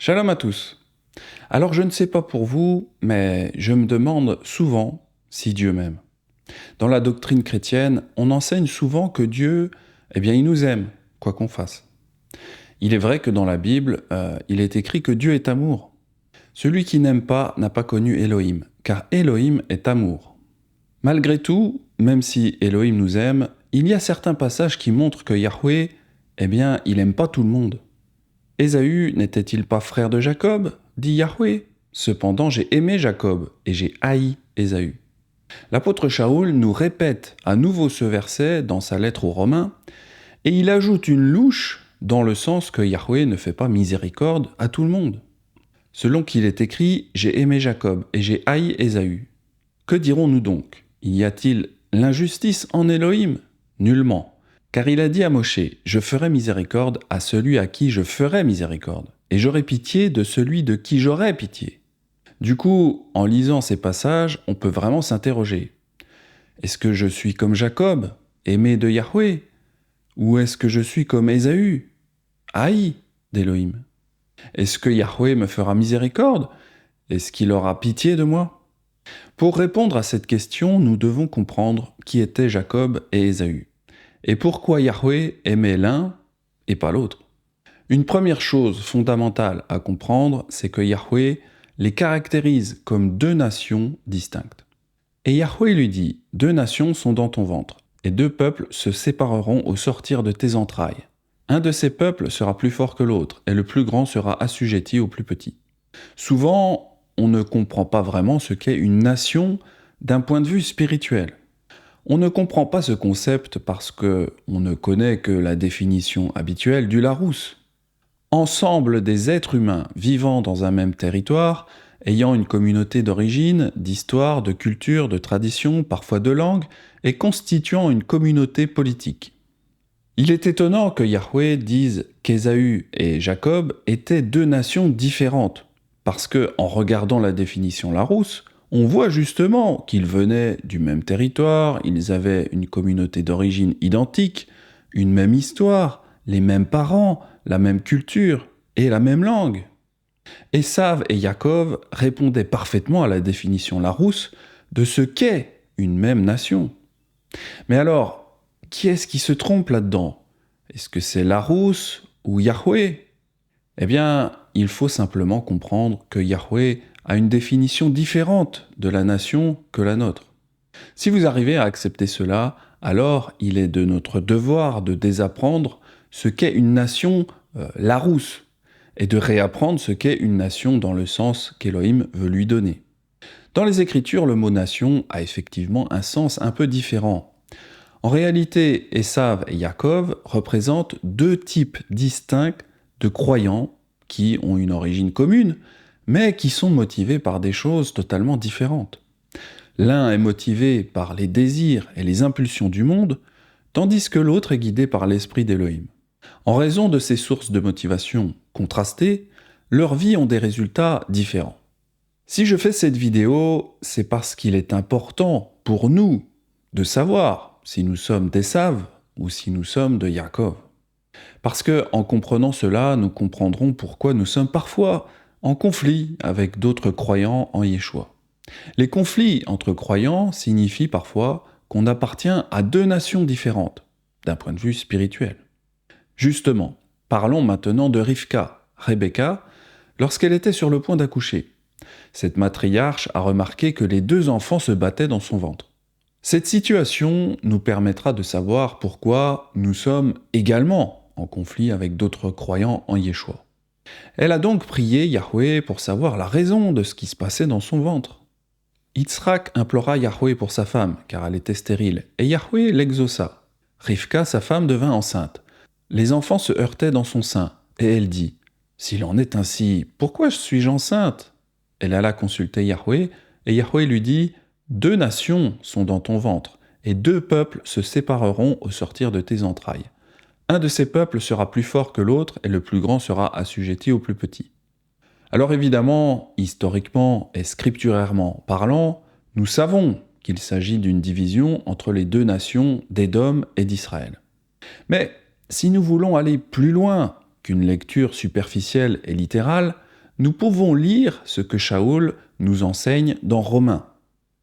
Shalom à tous. Alors je ne sais pas pour vous, mais je me demande souvent si Dieu m'aime. Dans la doctrine chrétienne, on enseigne souvent que Dieu, il nous aime, quoi qu'on fasse. Il est vrai que dans la Bible, il est écrit que Dieu est amour. Celui qui n'aime pas n'a pas connu Elohim, car Elohim est amour. Malgré tout, même si Elohim nous aime, il y a certains passages qui montrent que Yahweh, il n'aime pas tout le monde. Ésaü n'était-il pas frère de Jacob, dit Yahweh. Cependant j'ai aimé Jacob et j'ai haï Ésaü. L'apôtre Shaoul nous répète à nouveau ce verset dans sa lettre aux Romains, et il ajoute une louche dans le sens que Yahweh ne fait pas miséricorde à tout le monde. Selon qu'il est écrit, j'ai aimé Jacob et j'ai haï Ésaü. Que dirons-nous donc? Y a-t-il l'injustice en Elohim? Nullement. Car il a dit à Moshe, je ferai miséricorde à celui à qui je ferai miséricorde, et j'aurai pitié de celui de qui j'aurai pitié. Du coup, en lisant ces passages, on peut vraiment s'interroger. Est-ce que je suis comme Jacob, aimé de Yahweh? Ou est-ce que je suis comme Ésaü, haï d'Elohim? Est-ce que Yahweh me fera miséricorde? Est-ce qu'il aura pitié de moi? Pour répondre à cette question, nous devons comprendre qui étaient Jacob et Ésaü. Et pourquoi Yahweh aimait l'un et pas l'autre? Une première chose fondamentale à comprendre, c'est que Yahweh les caractérise comme deux nations distinctes. Et Yahweh lui dit, deux nations sont dans ton ventre, et deux peuples se sépareront au sortir de tes entrailles. Un de ces peuples sera plus fort que l'autre, et le plus grand sera assujetti au plus petit. Souvent, on ne comprend pas vraiment ce qu'est une nation d'un point de vue spirituel. On ne comprend pas ce concept parce que on ne connaît que la définition habituelle du Larousse. Ensemble des êtres humains vivant dans un même territoire, ayant une communauté d'origine, d'histoire, de culture, de tradition, parfois de langue, et constituant une communauté politique. Il est étonnant que Yahweh dise qu'Ésaü et Jacob étaient deux nations différentes, parce que, en regardant la définition Larousse, on voit justement qu'ils venaient du même territoire, ils avaient une communauté d'origine identique, une même histoire, les mêmes parents, la même culture et la même langue. Esav et Yaakov répondaient parfaitement à la définition Larousse de ce qu'est une même nation. Mais alors, qui est-ce qui se trompe là-dedans? Est-ce que c'est Larousse ou Yahweh? Il faut simplement comprendre que Yahweh a une définition différente de la nation que la nôtre. Si vous arrivez à accepter cela, alors il est de notre devoir de désapprendre ce qu'est une nation Larousse et de réapprendre ce qu'est une nation dans le sens qu'Elohim veut lui donner. Dans les Écritures, le mot nation a effectivement un sens un peu différent. En réalité, Esav et Yaakov représentent deux types distincts de croyants qui ont une origine commune, mais qui sont motivés par des choses totalement différentes. L'un est motivé par les désirs et les impulsions du monde, tandis que l'autre est guidé par l'esprit d'Elohim. En raison de ces sources de motivation contrastées, leurs vies ont des résultats différents. Si je fais cette vidéo, c'est parce qu'il est important pour nous de savoir si nous sommes d'Esav ou si nous sommes de Yaakov. Parce que, en comprenant cela, nous comprendrons pourquoi nous sommes parfois en conflit avec d'autres croyants en Yeshua. Les conflits entre croyants signifient parfois qu'on appartient à deux nations différentes, d'un point de vue spirituel. Justement, parlons maintenant de Rivka, Rebecca, lorsqu'elle était sur le point d'accoucher. Cette matriarche a remarqué que les deux enfants se battaient dans son ventre. Cette situation nous permettra de savoir pourquoi nous sommes également en conflit avec d'autres croyants en Yeshua. Elle a donc prié Yahweh pour savoir la raison de ce qui se passait dans son ventre. Yitzhak implora Yahweh pour sa femme, car elle était stérile, et Yahweh l'exauça. Rivka, sa femme, devint enceinte. Les enfants se heurtaient dans son sein, et elle dit « S'il en est ainsi, pourquoi suis-je enceinte ?» Elle alla consulter Yahweh, et Yahweh lui dit « Deux nations sont dans ton ventre, et deux peuples se sépareront au sortir de tes entrailles. Un de ces peuples sera plus fort que l'autre, et le plus grand sera assujetti au plus petit. » Alors évidemment, historiquement et scripturairement parlant, nous savons qu'il s'agit d'une division entre les deux nations d'Édom et d'Israël. Mais si nous voulons aller plus loin qu'une lecture superficielle et littérale, nous pouvons lire ce que Shaoul nous enseigne dans Romains.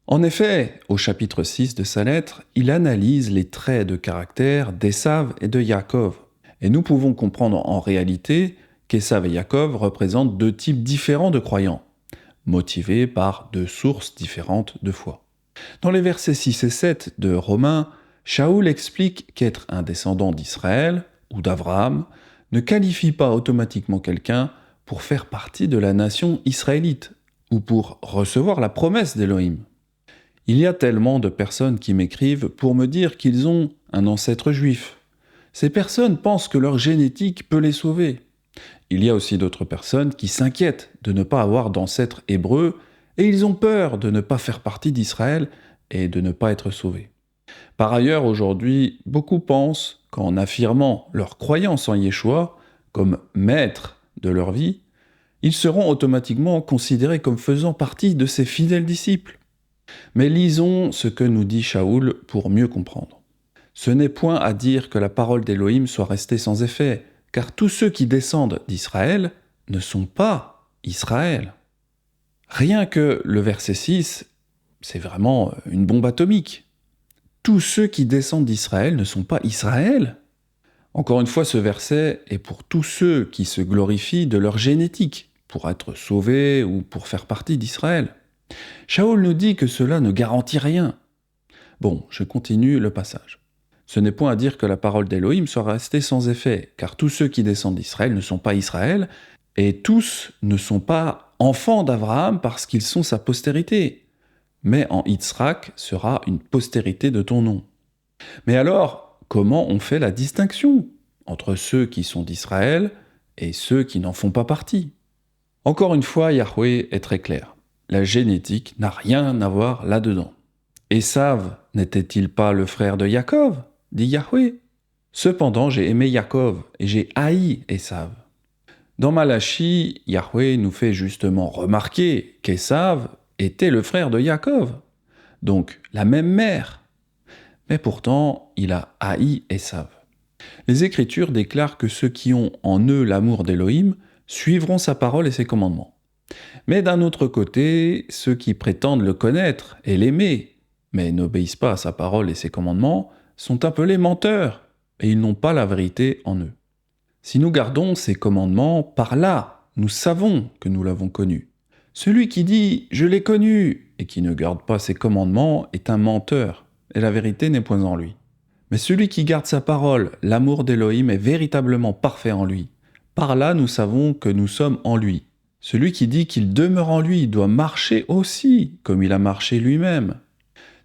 En effet, au chapitre 6 de sa lettre, il analyse les traits de caractère d'Ésav et de Yaakov. Et nous pouvons comprendre en réalité qu'Ésav et Yaakov représentent deux types différents de croyants, motivés par deux sources différentes de foi. Dans les versets 6 et 7 de Romains, Shaoul explique qu'être un descendant d'Israël ou d'Abraham ne qualifie pas automatiquement quelqu'un pour faire partie de la nation israélite ou pour recevoir la promesse d'Élohim. Il y a tellement de personnes qui m'écrivent pour me dire qu'ils ont un ancêtre juif. Ces personnes pensent que leur génétique peut les sauver. Il y a aussi d'autres personnes qui s'inquiètent de ne pas avoir d'ancêtre hébreu et ils ont peur de ne pas faire partie d'Israël et de ne pas être sauvés. Par ailleurs, aujourd'hui, beaucoup pensent qu'en affirmant leur croyance en Yeshua comme maître de leur vie, ils seront automatiquement considérés comme faisant partie de ses fidèles disciples. Mais lisons ce que nous dit Shaoul pour mieux comprendre. Ce n'est point à dire que la parole d'Élohim soit restée sans effet, car tous ceux qui descendent d'Israël ne sont pas Israël. Rien que le verset 6, c'est vraiment une bombe atomique. Tous ceux qui descendent d'Israël ne sont pas Israël. Encore une fois, ce verset est pour tous ceux qui se glorifient de leur génétique, pour être sauvés ou pour faire partie d'Israël. Shaoul nous dit que cela ne garantit rien. Bon, je continue le passage. Ce n'est point à dire que la parole d'Élohim soit restée sans effet, car tous ceux qui descendent d'Israël ne sont pas Israël, et tous ne sont pas enfants d'Abraham parce qu'ils sont sa postérité. Mais en Yitzhak sera une postérité de ton nom. Mais alors, comment on fait la distinction entre ceux qui sont d'Israël et ceux qui n'en font pas partie? Encore une fois, Yahweh est très clair. La génétique n'a rien à voir là-dedans. Ésav n'était-il pas le frère de Yaakov, dit Yahweh. Cependant, j'ai aimé Yaakov et j'ai haï Ésav. Dans Malachi, Yahweh nous fait justement remarquer qu'Ésav était le frère de Yaakov, donc la même mère. Mais pourtant, il a haï Ésav. Les Écritures déclarent que ceux qui ont en eux l'amour d'Élohim suivront sa parole et ses commandements. Mais d'un autre côté, ceux qui prétendent le connaître et l'aimer, mais n'obéissent pas à sa parole et ses commandements, sont appelés menteurs, et ils n'ont pas la vérité en eux. Si nous gardons ses commandements, par là, nous savons que nous l'avons connu. Celui qui dit « je l'ai connu » et qui ne garde pas ses commandements est un menteur, et la vérité n'est point en lui. Mais celui qui garde sa parole, l'amour d'Élohim est véritablement parfait en lui. Par là, nous savons que nous sommes en lui. Celui qui dit qu'il demeure en lui doit marcher aussi comme il a marché lui-même.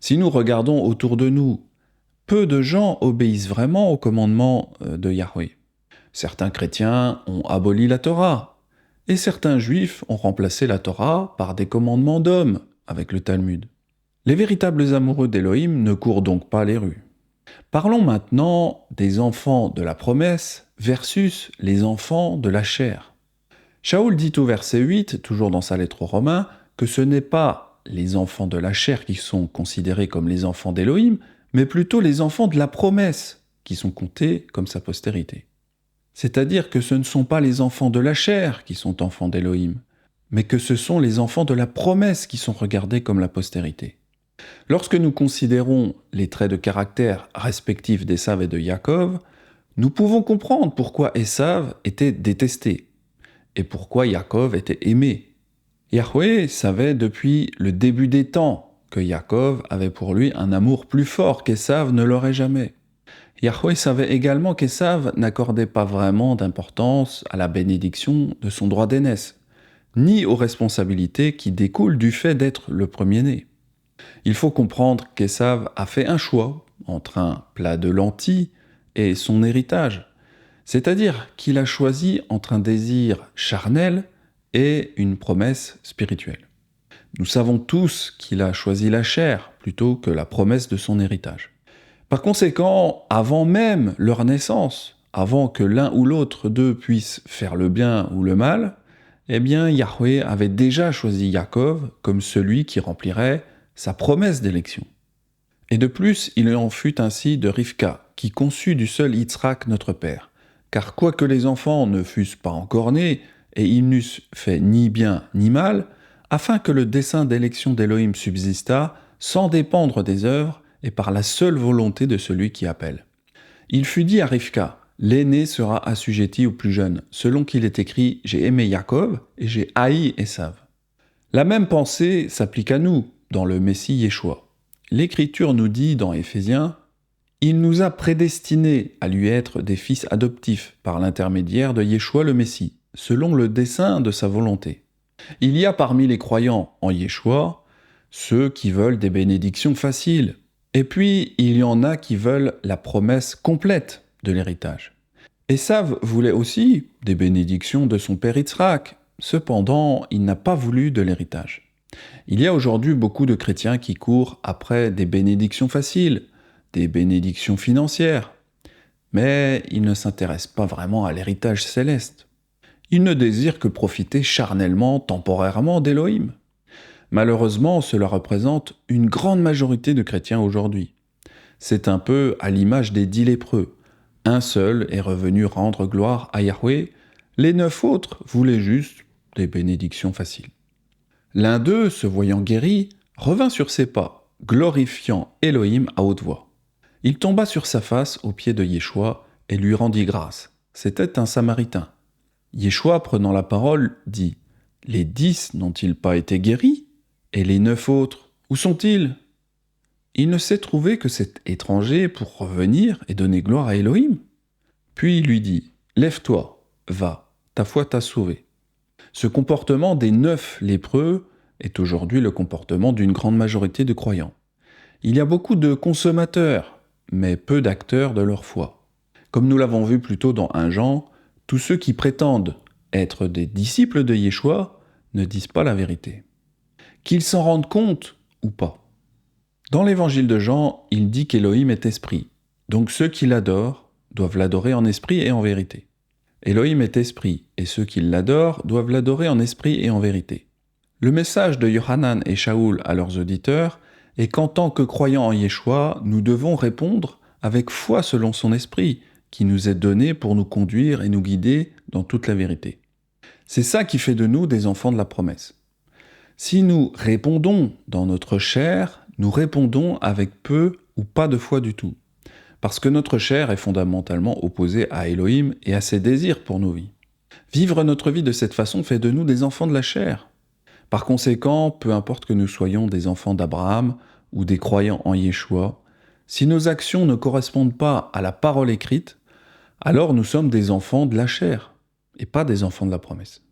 Si nous regardons autour de nous, peu de gens obéissent vraiment aux commandements de Yahweh. Certains chrétiens ont aboli la Torah, et certains juifs ont remplacé la Torah par des commandements d'hommes avec le Talmud. Les véritables amoureux d'Élohim ne courent donc pas les rues. Parlons maintenant des enfants de la promesse versus les enfants de la chair. Shaoul dit au verset 8, toujours dans sa lettre aux Romains, que ce n'est pas les enfants de la chair qui sont considérés comme les enfants d'Élohim, mais plutôt les enfants de la promesse qui sont comptés comme sa postérité. C'est-à-dire que ce ne sont pas les enfants de la chair qui sont enfants d'Élohim, mais que ce sont les enfants de la promesse qui sont regardés comme la postérité. Lorsque nous considérons les traits de caractère respectifs d'Ésav et de Yaakov, nous pouvons comprendre pourquoi Ésav était détesté et pourquoi Yaakov était aimé. Yahweh savait depuis le début des temps que Yaakov avait pour lui un amour plus fort qu'Ésav ne l'aurait jamais. Yahweh savait également qu'Ésav n'accordait pas vraiment d'importance à la bénédiction de son droit d'aînesse, ni aux responsabilités qui découlent du fait d'être le premier-né. Il faut comprendre qu'Ésav a fait un choix entre un plat de lentilles et son héritage, c'est-à-dire qu'il a choisi entre un désir charnel et une promesse spirituelle. Nous savons tous qu'il a choisi la chair plutôt que la promesse de son héritage. Par conséquent, avant même leur naissance, avant que l'un ou l'autre d'eux puisse faire le bien ou le mal, eh bien Yahweh avait déjà choisi Yaakov comme celui qui remplirait sa promesse d'élection. Et de plus, il en fut ainsi de Rivka, qui conçut du seul Yitzhak notre père. Car quoique les enfants ne fussent pas encore nés, et ils n'eussent fait ni bien ni mal, afin que le dessein d'élection d'Élohim subsistât sans dépendre des œuvres et par la seule volonté de celui qui appelle. Il fut dit à Rivka, l'aîné sera assujetti au plus jeune, selon qu'il est écrit « J'ai aimé Jacob et j'ai haï Ésav ». La même pensée s'applique à nous, dans le Messie Yeshua. L'Écriture nous dit dans Éphésiens « Il nous a prédestinés à lui être des fils adoptifs par l'intermédiaire de Yeshua le Messie, selon le dessein de sa volonté. » Il y a parmi les croyants en Yeshua ceux qui veulent des bénédictions faciles, et puis il y en a qui veulent la promesse complète de l'héritage. Ésav voulait aussi des bénédictions de son père Yitzhak, cependant il n'a pas voulu de l'héritage. Il y a aujourd'hui beaucoup de chrétiens qui courent après des bénédictions faciles, des bénédictions financières, mais ils ne s'intéressent pas vraiment à l'héritage céleste. Ils ne désirent que profiter charnellement, temporairement d'Élohim. Malheureusement, cela représente une grande majorité de chrétiens aujourd'hui. C'est un peu à l'image des 10 lépreux. Un seul est revenu rendre gloire à Yahweh, les 9 autres voulaient juste des bénédictions faciles. L'un d'eux, se voyant guéri, revint sur ses pas, glorifiant Élohim à haute voix. Il tomba sur sa face aux pieds de Yeshua et lui rendit grâce. C'était un Samaritain. Yeshua, prenant la parole, dit « Les 10 n'ont-ils pas été guéris? Et les 9 autres, où sont-ils » Il ne s'est trouvé que cet étranger pour revenir et donner gloire à Élohim. Puis il lui dit « Lève-toi, va, ta foi t'a sauvé. » Ce comportement des 9 lépreux est aujourd'hui le comportement d'une grande majorité de croyants. Il y a beaucoup de consommateurs, mais peu d'acteurs de leur foi. Comme nous l'avons vu plus tôt dans 1 Jean, tous ceux qui prétendent être des disciples de Yeshua ne disent pas la vérité. Qu'ils s'en rendent compte ou pas. Dans l'évangile de Jean, il dit qu'Élohim est esprit, donc ceux qui l'adorent doivent l'adorer en esprit et en vérité. Élohim est esprit, et ceux qui l'adorent doivent l'adorer en esprit et en vérité. Le message de Yohanan et Shaoul à leurs auditeurs est qu'en tant que croyants en Yeshua, nous devons répondre avec foi selon son esprit, qui nous est donné pour nous conduire et nous guider dans toute la vérité. C'est ça qui fait de nous des enfants de la promesse. Si nous répondons dans notre chair, nous répondons avec peu ou pas de foi du tout, parce que notre chair est fondamentalement opposée à Élohim et à ses désirs pour nos vies. Vivre notre vie de cette façon fait de nous des enfants de la chair. Par conséquent, peu importe que nous soyons des enfants d'Abraham ou des croyants en Yeshua, si nos actions ne correspondent pas à la parole écrite, alors nous sommes des enfants de la chair, et pas des enfants de la promesse.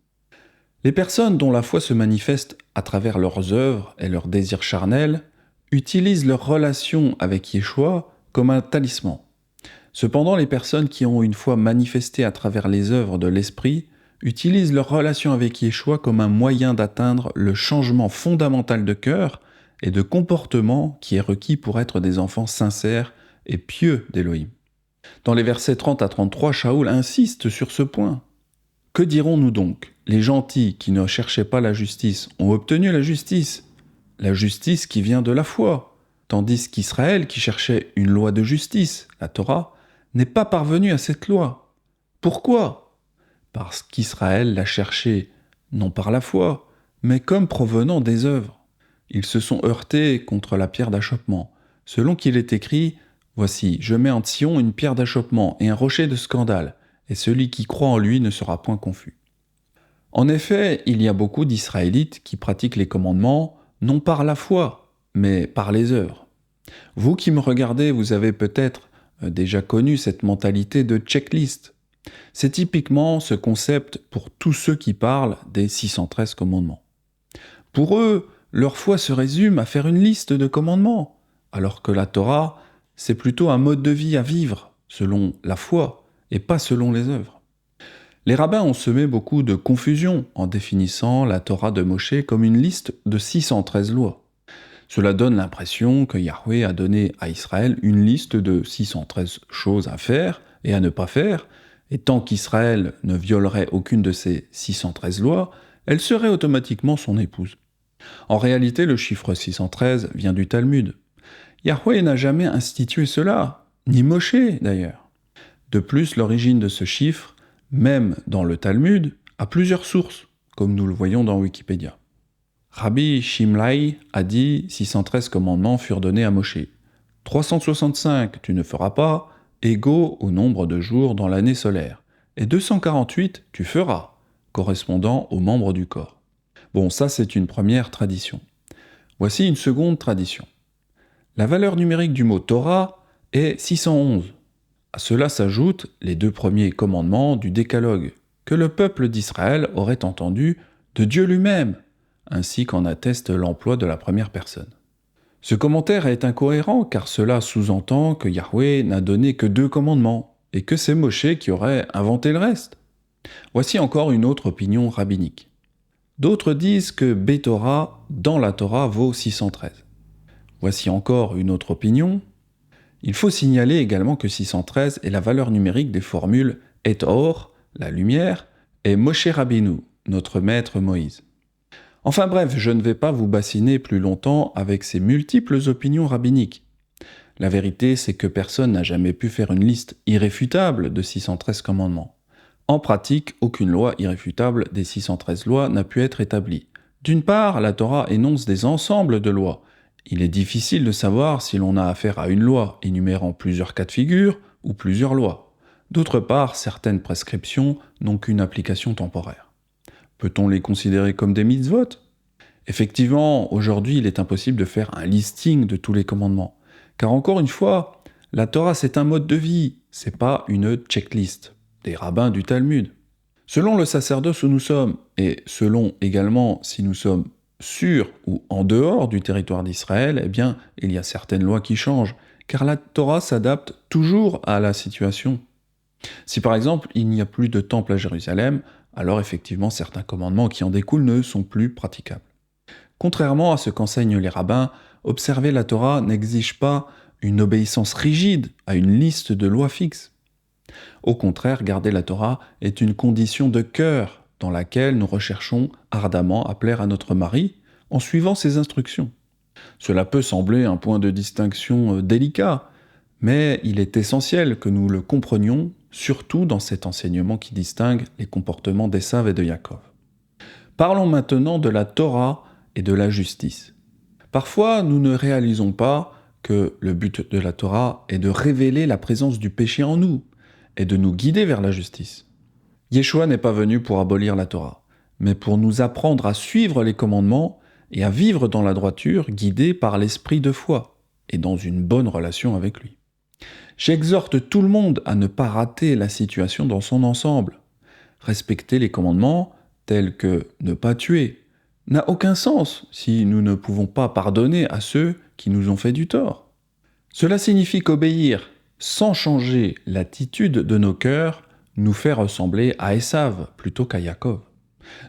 Les personnes dont la foi se manifeste à travers leurs œuvres et leurs désirs charnels utilisent leur relation avec Yeshua comme un talisman. Cependant, les personnes qui ont une foi manifestée à travers les œuvres de l'Esprit utilisent leur relation avec Yeshua comme un moyen d'atteindre le changement fondamental de cœur et de comportement qui est requis pour être des enfants sincères et pieux d'Élohim. Dans les versets 30 à 33, Shaoul insiste sur ce point. Que dirons-nous donc? Les gentils qui ne cherchaient pas la justice ont obtenu la justice qui vient de la foi, tandis qu'Israël, qui cherchait une loi de justice, la Torah, n'est pas parvenu à cette loi. Pourquoi? Parce qu'Israël l'a cherchée, non par la foi, mais comme provenant des œuvres. Ils se sont heurtés contre la pierre d'achoppement, selon qu'il est écrit « Voici, je mets en Sion une pierre d'achoppement et un rocher de scandale, et celui qui croit en lui ne sera point confus. » En effet, il y a beaucoup d'Israélites qui pratiquent les commandements non par la foi, mais par les œuvres. Vous qui me regardez, vous avez peut-être déjà connu cette mentalité de checklist. C'est typiquement ce concept pour tous ceux qui parlent des 613 commandements. Pour eux, leur foi se résume à faire une liste de commandements, alors que la Torah, c'est plutôt un mode de vie à vivre, selon la foi, et pas selon les œuvres. Les rabbins ont semé beaucoup de confusion en définissant la Torah de Moshe comme une liste de 613 lois. Cela donne l'impression que Yahweh a donné à Israël une liste de 613 choses à faire et à ne pas faire, et tant qu'Israël ne violerait aucune de ces 613 lois, elle serait automatiquement son épouse. En réalité, le chiffre 613 vient du Talmud. Yahweh n'a jamais institué cela, ni Moshe d'ailleurs. De plus, l'origine de ce chiffre, même dans le Talmud, à plusieurs sources, comme nous le voyons dans Wikipédia. Rabbi Shimlai a dit 613 commandements furent donnés à Moshe. 365 tu ne feras pas, égaux au nombre de jours dans l'année solaire. Et 248 tu feras, correspondant aux membres du corps. Bon, ça c'est une première tradition. Voici une seconde tradition. La valeur numérique du mot Torah est 611. À cela s'ajoutent les 2 premiers commandements du Décalogue, que le peuple d'Israël aurait entendus de Dieu lui-même, ainsi qu'en atteste l'emploi de la première personne. Ce commentaire est incohérent car cela sous-entend que Yahweh n'a donné que 2 commandements et que c'est Moshe qui aurait inventé le reste. Voici encore une autre opinion rabbinique. D'autres disent que Betorah dans la Torah vaut 613. Voici encore une autre opinion. Il faut signaler également que 613 est la valeur numérique des formules Et Or, la lumière, et Moshe Rabbeinu, notre maître Moïse. Enfin bref, je ne vais pas vous bassiner plus longtemps avec ces multiples opinions rabbiniques. La vérité, c'est que personne n'a jamais pu faire une liste irréfutable de 613 commandements. En pratique, aucune loi irréfutable des 613 lois n'a pu être établie. D'une part, la Torah énonce des ensembles de lois. Il est difficile de savoir si l'on a affaire à une loi énumérant plusieurs cas de figure ou plusieurs lois. D'autre part, certaines prescriptions n'ont qu'une application temporaire. Peut-on les considérer comme des mitzvot ? Effectivement, aujourd'hui, il est impossible de faire un listing de tous les commandements. Car encore une fois, la Torah c'est un mode de vie, c'est pas une checklist des rabbins du Talmud. Selon le sacerdoce où nous sommes, et selon également si nous sommes sur ou en dehors du territoire d'Israël, eh bien, il y a certaines lois qui changent, car la Torah s'adapte toujours à la situation. Si par exemple, il n'y a plus de temple à Jérusalem, alors effectivement, certains commandements qui en découlent ne sont plus praticables. Contrairement à ce qu'enseignent les rabbins, observer la Torah n'exige pas une obéissance rigide à une liste de lois fixes. Au contraire, garder la Torah est une condition de cœur dans laquelle nous recherchons ardemment à plaire à notre mari en suivant ses instructions. Cela peut sembler un point de distinction délicat, mais il est essentiel que nous le comprenions, surtout dans cet enseignement qui distingue les comportements d'Ésav et de Yaakov. Parlons maintenant de la Torah et de la justice. Parfois, nous ne réalisons pas que le but de la Torah est de révéler la présence du péché en nous et de nous guider vers la justice. Yeshua n'est pas venu pour abolir la Torah, mais pour nous apprendre à suivre les commandements et à vivre dans la droiture, guidés par l'esprit de foi et dans une bonne relation avec lui. J'exhorte tout le monde à ne pas rater la situation dans son ensemble. Respecter les commandements, tels que ne pas tuer, n'a aucun sens si nous ne pouvons pas pardonner à ceux qui nous ont fait du tort. Cela signifie qu'obéir sans changer l'attitude de nos cœurs nous fait ressembler à Ésav plutôt qu'à Yaakov.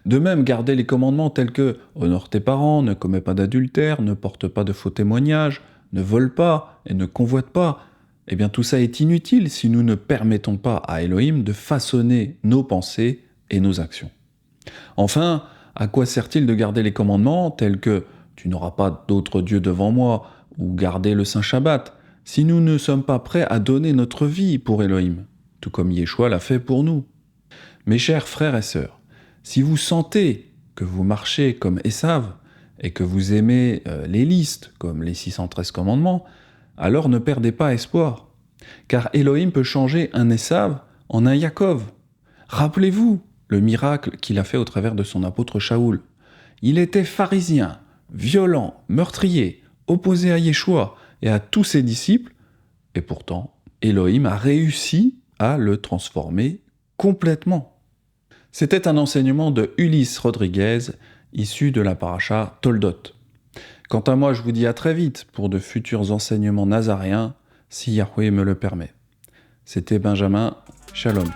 De même, garder les commandements tels que « honore tes parents, ne commets pas d'adultère, ne porte pas de faux témoignages, ne vole pas et ne convoite pas », eh bien tout ça est inutile si nous ne permettons pas à Elohim de façonner nos pensées et nos actions. Enfin, à quoi sert-il de garder les commandements tels que « tu n'auras pas d'autre Dieu devant moi » ou « garder le Saint Shabbat » si nous ne sommes pas prêts à donner notre vie pour Elohim, tout comme Yeshua l'a fait pour nous. Mes chers frères et sœurs, si vous sentez que vous marchez comme Ésav et que vous aimez les listes comme les 613 commandements, alors ne perdez pas espoir, car Elohim peut changer un Ésav en un Yaakov. Rappelez-vous le miracle qu'il a fait au travers de son apôtre Shaoul. Il était pharisien, violent, meurtrier, opposé à Yeshua et à tous ses disciples, et pourtant, Elohim a réussi à le transformer complètement. C'était un enseignement de Ulysse Rodriguez, issu de la paracha Toldot. Quant à moi, je vous dis à très vite pour de futurs enseignements nazaréens, si Yahweh me le permet. C'était Benjamin, Shalom.